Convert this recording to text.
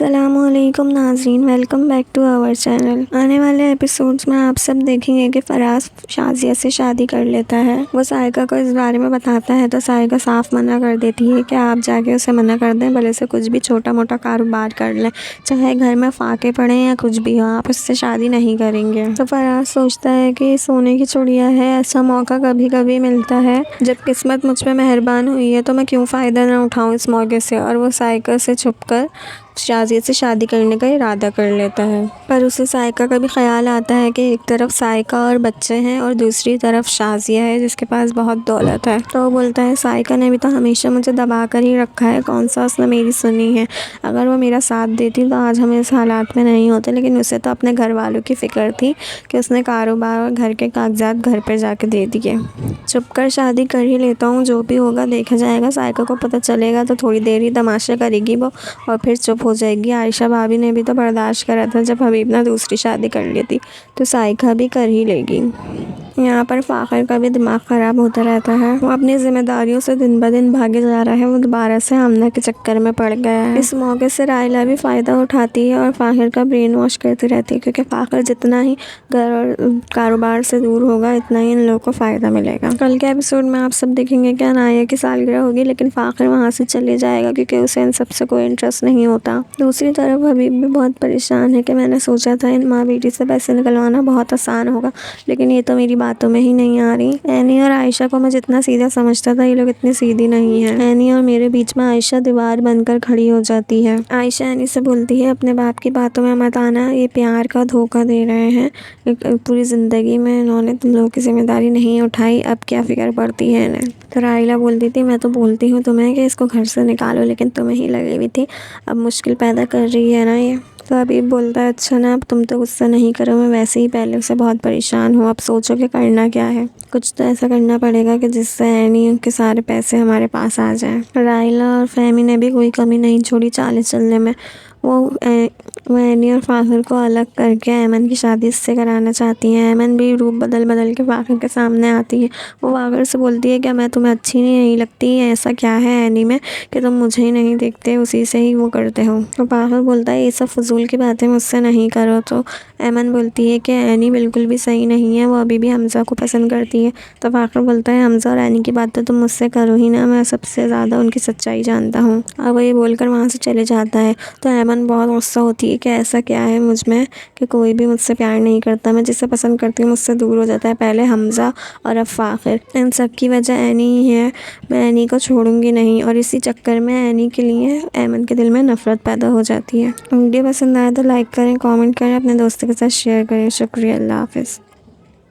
अस्सलाम वालेकुम नाज़रीन, welcome back to our channel. आने वाले एपिसोड्स में आप सब देखेंगे कि फराज शाज़िया से शादी कर लेता है। वो साइका को इस बारे में बताता है तो साइका साफ मना कर देती है कि आप जाके उसे मना कर दें, भले से कुछ भी छोटा मोटा कारोबार कर लें, चाहे घर में फाके पड़े या कुछ भी हो, आप उससे शादी नहीं करेंगे। तो फराज सोचता है कि सोने की चिड़िया है, ऐसा मौका कभी कभी मिलता है। जब किस्मत मुझ पर मेहरबान हुई है तो मैं क्यों फ़ायदा ना उठाऊँ इस मौके से। और वो साइका से छुपकर शाज़िया से शादी करने का इरादा कर लेता है। पर उसे साइका का भी ख्याल आता है कि एक तरफ साइका और बच्चे हैं और दूसरी तरफ शाज़िया है जिसके पास बहुत दौलत है। तो वो बोलता है साइका ने भी तो हमेशा मुझे दबा कर ही रखा है, कौन सा उसने मेरी सुनी है। अगर वो मेरा साथ देती तो आज हम इस हालात में नहीं होते। लेकिन उसे तो अपने घर वालों की फ़िक्र थी कि उसने कारोबार और घर के कागजात घर पर जाके दे दिए। चुप कर शादी कर ही लेता हूँ, जो भी होगा देखा जाएगा। साइका को पता चलेगा तो थोड़ी देर ही तमाशा करेगी वो और फिर चुप हो जाएगी। आयशा भाभी ने भी तो बर्दाश्त करा था जब हबीब ने दूसरी शादी कर ली थी, तो साइका भी कर ही लेगी। यहाँ पर फ़ाखर का भी दिमाग ख़राब होता रहता है। वो अपनी जिम्मेदारियों से दिन ब दिन भागे जा रहा है। वो दोबारा से आमना के चक्कर में पड़ गया है। इस मौके से रायला भी फ़ायदा उठाती है और फ़ाखर का ब्रेन वॉश करती रहती है, क्योंकि फ़ाखर जितना ही घर और कारोबार से दूर होगा इतना ही इन लोगों को फ़ायदा मिलेगा। कल के एपिसोड में आप सब देखेंगे कि अनाया की सालगिरह होगी, लेकिन फ़ाखर वहाँ से चले जाएगा क्योंकि उसे इन सबसे कोई इंटरेस्ट नहीं होता। दूसरी तरफ हबीब भी बहुत परेशान है कि मैंने सोचा था इन माँ बेटी से पैसे निकलवाना बहुत आसान होगा, लेकिन ये तो मेरी बातों में ही नहीं आ रही। एनी और आयशा को मैं जितना सीधा समझता था, ये लोग इतनी सीधी नहीं है। एनी और मेरे बीच में आयशा दीवार बनकर खड़ी हो जाती है। आयशा एनी से बोलती है अपने बाप की बातों में मत आना, ये प्यार का धोखा दे रहे हैं। पूरी ज़िंदगी में इन्होंने तुम लोगों की जिम्मेदारी नहीं उठाई, अब क्या फ़िक्र पड़ती है इन्हें। तो रायला बोलती थी मैं तो बोलती हूँ तुम्हें कि इसको घर से निकालो, लेकिन तुम्हें ही लगी हुई थी, अब मुश्किल पैदा कर रही है ना ये। तो हबीब बोलता है अच्छा ना, अब तुम तो गुस्सा नहीं करो, मैं वैसे ही पहले उससे बहुत परेशान हूँ, अब सोचो कि करना क्या है। कुछ तो ऐसा करना पड़ेगा कि जिससे एनी के सारे पैसे हमारे पास आ जाएं। रायला और फहमी ने भी कोई कमी नहीं छोड़ी चाले चलने में। वो एनी और फ़ाखर को अलग करके ऐमन की शादी इससे कराना चाहती हैं। ऐमन भी रूप बदल बदल के फ़ाखर के सामने आती है। वो फ़ाखर से बोलती है क्या मैं तुम्हें अच्छी नहीं लगती, ऐसा क्या है एनी में कि तुम मुझे ही नहीं देखते, उसी से ही वो करते हो। तो फ़ाखर बोलता है ये सब फजूल की बातें मुझसे नहीं करो। तो ऐमन बोलती है कि एनी बिल्कुल भी सही नहीं है, वो अभी भी हमज़ा को पसंद करती है। तो फ़ाखर बोलता है हमज़ा और एनी की बात तो तुम मुझसे करो ही ना, मैं सबसे ज़्यादा उनकी सच्चाई जानता हूँ। और वो ये बोलकर वहाँ से चले जाता है। तो ऐमन बहुत गुस्सा होती है कि ऐसा क्या है मुझ में कि कोई भी मुझसे प्यार नहीं करता, मैं जिसे पसंद करती हूँ मुझसे दूर हो जाता है, पहले हमज़ा और अब फ़ाखर। इन सब की वजह एनी ही है, मैं एनी को छोड़ूंगी नहीं। और इसी चक्कर में एनी के लिए ऐमन के दिल में नफ़रत पैदा हो जाती है। वीडियो पसंद आए तो लाइक करें, कमेंट करें, अपने दोस्तों के साथ शेयर करें। शुक्रिया, अल्लाह हाफ़िज़।